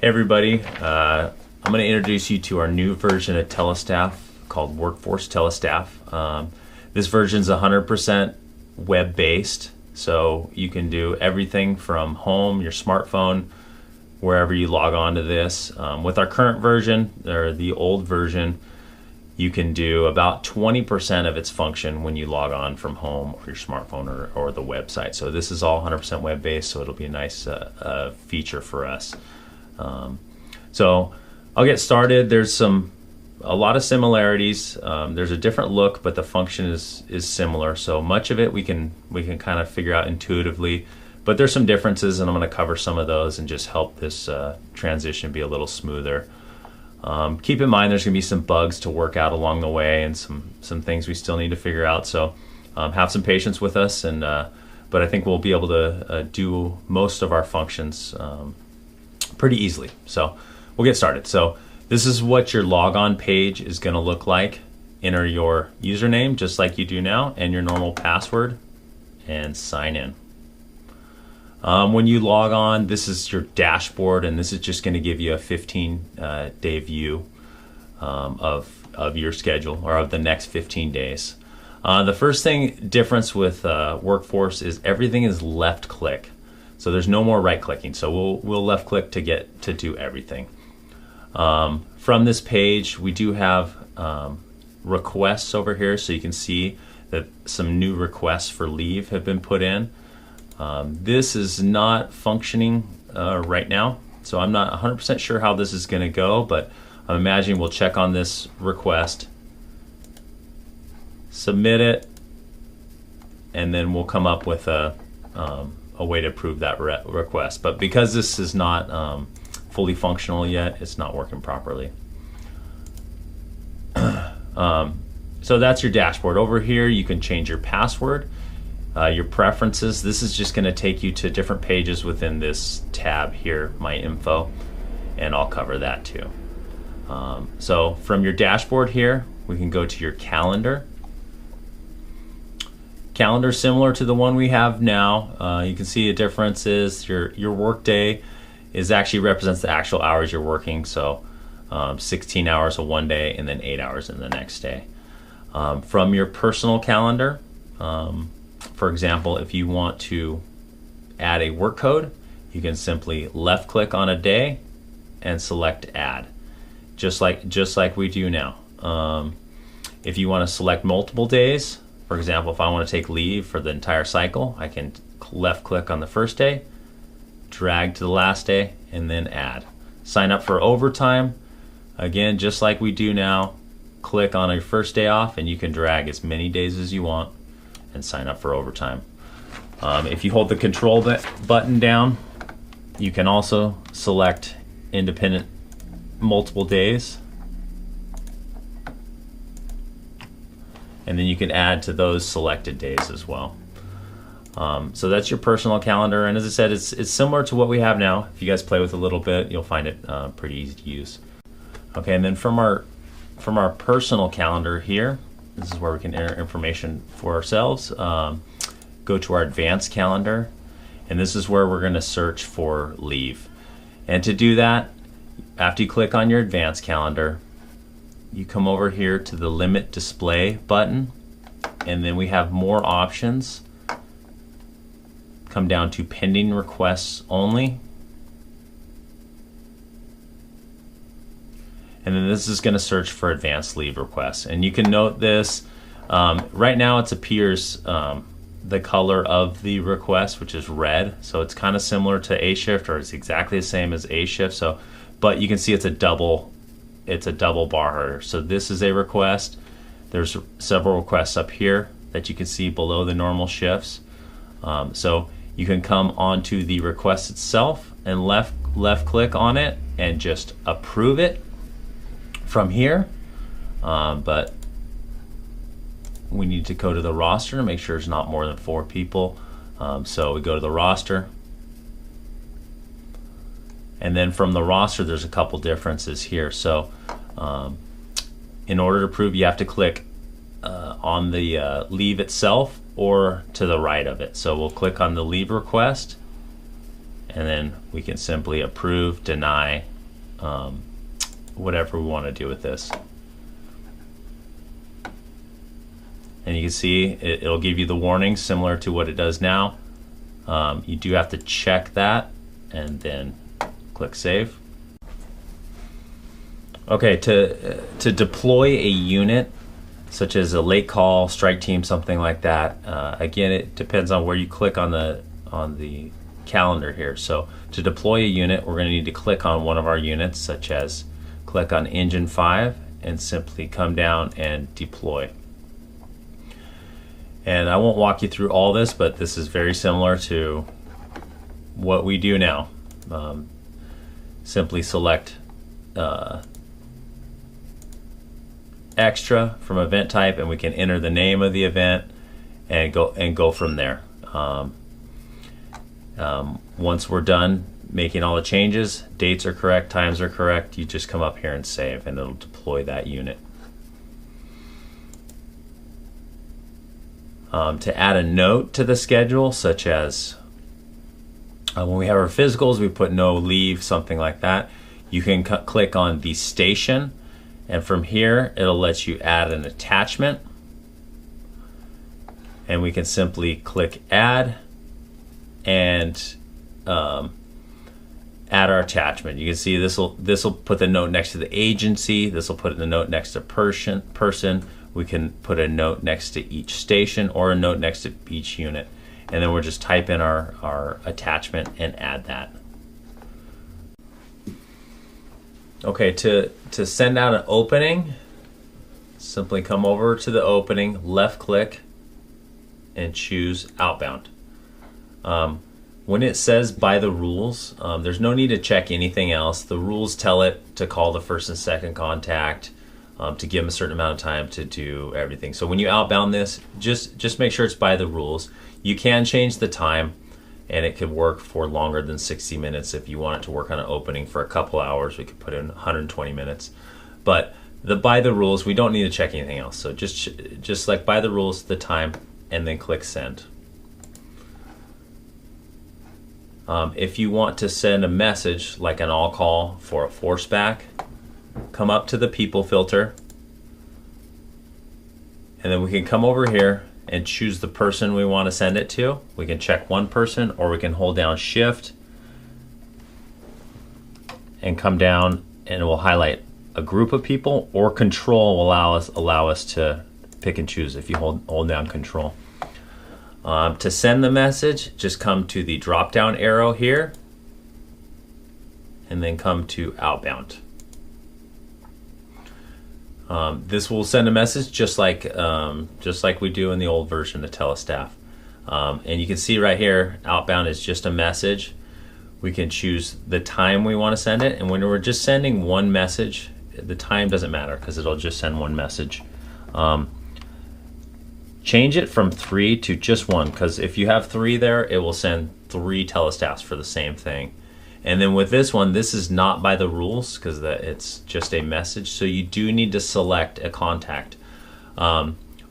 Hey everybody, I'm going to introduce you to our new version of Telestaff called Workforce Telestaff. This version is 100% web-based, so you can do everything from home, your smartphone, wherever you log on to this. With our current version, or the old version, you can do about 20% of its function when you log on from home or your smartphone or the website. So this is all 100% web-based, so it'll be a nice feature for us. So I'll get started. There's a lot of similarities. There's a different look, but the function is similar. So much of it we can kind of figure out intuitively, but there's some differences, and I'm going to cover some of those and just help this transition be a little smoother. Keep in mind there's going to be some bugs to work out along the way and some things we still need to figure out. So have some patience with us, but I think we'll be able to do most of our functions pretty easily. So we'll get started. So this is what your logon page is going to look like. Enter your username just like you do now and your normal password and sign in. When you log on, this is your dashboard, and this is just going to give you a 15-day view of your schedule, or of the next 15 days. The first difference with Workforce is everything is left click. So there's no more right clicking. So we'll left click to get to do everything. From this page, we do have requests over here, so you can see that some new requests for leave have been put in. This is not functioning right now, so I'm not 100% sure how this is going to go, but I'm imagining we'll check on this request, submit it, and then we'll come up with a way to approve that request. But because this is not fully functional yet, it's not working properly. So that's your dashboard. Over here you can change your password, your preferences. This is just going to take you to different pages within this tab here, My Info, and I'll cover that too. So from your dashboard here, we can go to your calendar. Calendar similar to the one we have now. You can see a difference is your work day actually represents the actual hours you're working. So 16 hours of one day and then 8 hours in the next day. From your personal calendar, for example, if you want to add a work code, you can simply left click on a day and select add, just like we do now. If you want to select multiple days, for example, if I want to take leave for the entire cycle, I can left click on the first day, drag to the last day, and then add. Sign up for overtime, again, just like we do now. Click on your first day off and you can drag as many days as you want and sign up for overtime. If you hold the control button down, you can also select independent multiple days, and then you can add to those selected days as well. So that's your personal calendar, and as I said, it's similar to what we have now. If you guys play with it a little bit, you'll find it pretty easy to use. Okay, and then from our personal calendar here, this is where we can enter information for ourselves. Go to our advanced calendar, and this is where we're going to search for leave. And to do that, after you click on your advanced calendar, you come over here to the limit display button, and then we have more options. Come down to pending requests only. And then this is going to search for advanced leave requests. And you can note this, right now it appears the color of the request, which is red. So it's kind of similar to A shift, or it's exactly the same as A shift. So, but you can see it's a double bar here. So this is a request. There's several requests up here that you can see below the normal shifts. So you can come onto the request itself and left click on it and just approve it from here, but we need to go to the roster to make sure it's not more than 4 people. So we go to the roster, and then from the roster there's a couple differences here. So in order to approve, you have to click on the leave itself or to the right of it. So we'll click on the leave request, and then we can simply approve, deny, whatever we want to do with this. And you can see it'll give you the warning similar to what it does now. You do have to check that and then click save. Okay, to deploy a unit such as a late call, strike team, something like that, again, it depends on where you click on the calendar here. So to deploy a unit, we're going to need to click on one of our units, such as click on Engine 5 and simply come down and deploy. And I won't walk you through all this, but this is very similar to what we do now. Simply select extra from event type, and we can enter the name of the event and go from there. Once we're done making all the changes, dates are correct, times are correct, you just come up here and save, and it'll deploy that unit. To add a note to the schedule, such as when we have our physicals, we put no leave, something like that. You can click on the station, and from here it'll let you add an attachment, and we can simply click add and add our attachment. You can see this will put the note next to the agency. This will put the note next to person. We can put a note next to each station or a note next to each unit, and then we'll just type in our attachment and add that. Okay, to send out an opening, simply come over to the opening, left click, and choose Outbound. When it says by the rules, there's no need to check anything else. The rules tell it to call the first and second contact, to give them a certain amount of time to do everything. So when you outbound this, just make sure it's by the rules. You can change the time, and it could work for longer than 60 minutes. If you want it to work on an opening for a couple hours, we could put in 120 minutes. But by the rules, we don't need to check anything else. So just like by the rules, the time, and then click send. If you want to send a message like an all call for a force back, come up to the people filter, and then we can come over here and choose the person we want to send it to. We can check one person, or we can hold down shift and come down, and it will highlight a group of people, or control will allow us to pick and choose if you hold down control. To send the message, just come to the drop down arrow here and then come to Outbound. This will send a message just like we do in the old version of Telestaff. And you can see right here, Outbound is just a message. We can choose the time we want to send it, and when we're just sending one message, the time doesn't matter because it'll just send one message. Change it from 3 to just 1, because if you have 3 there, it will send 3 telestaffs for the same thing. And then with this one, this is not by the rules because it's just a message, so you do need to select a contact.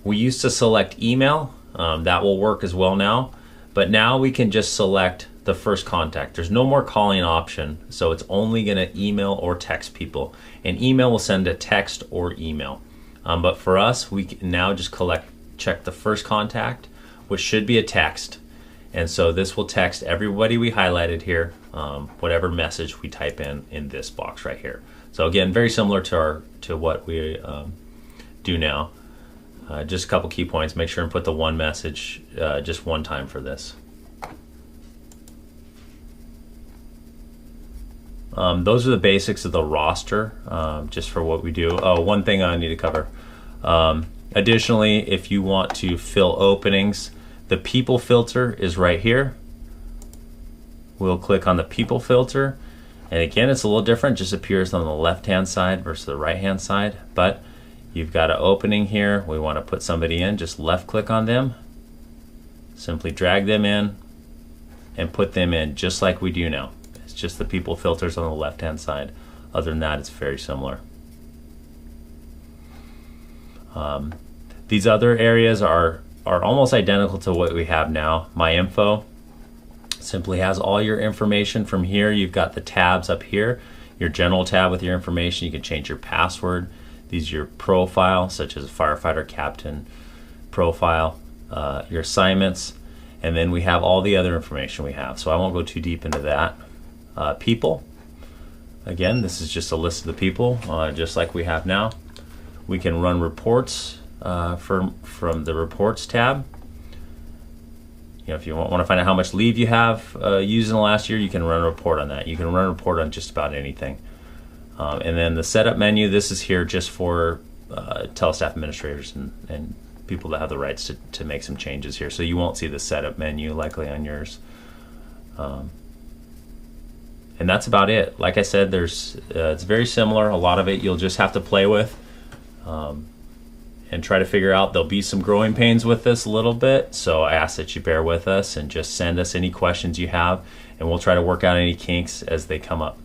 We used to select email, that will work as well now, but now we can just select the first contact. There's no more calling option, so it's only going to email or text people. And email will send a text or email. But for us, we can now just check the first contact, which should be a text. And so this will text everybody we highlighted here, whatever message we type in this box right here. So again, very similar to what we do now. Just a couple key points. Make sure and put the one message just one time for this. Those are the basics of the roster, just for what we do. Oh, one thing I need to cover. Additionally, if you want to fill openings, the people filter is right here. We'll click on the people filter, and again, it's a little different, just appears on the left hand side versus the right hand side. But you've got an opening here, we want to put somebody in, just left click on them, simply drag them in and put them in just like we do now. It's just the people filters on the left hand side. Other than that, it's very similar. These other areas are almost identical to what we have now. My info simply has all your information from here. You've got the tabs up here. your general tab with your information. You can change your password. These are your profile, such as a firefighter, captain profile, your assignments, and then we have all the other information we have. So I won't go too deep into that. People, again, this is just a list of the people, just like we have now. We can run reports from the reports tab. If you want to find out how much leave you have used in the last year, you can run a report on that. You can run a report on just about anything. And then the setup menu, this is here just for Telestaff administrators and people that have the rights to make some changes here. So you won't see the setup menu likely on yours. And that's about it. Like I said, it's very similar. A lot of it you'll just have to play with and try to figure out. There'll be some growing pains with this a little bit, so I ask that you bear with us and just send us any questions you have, and we'll try to work out any kinks as they come up.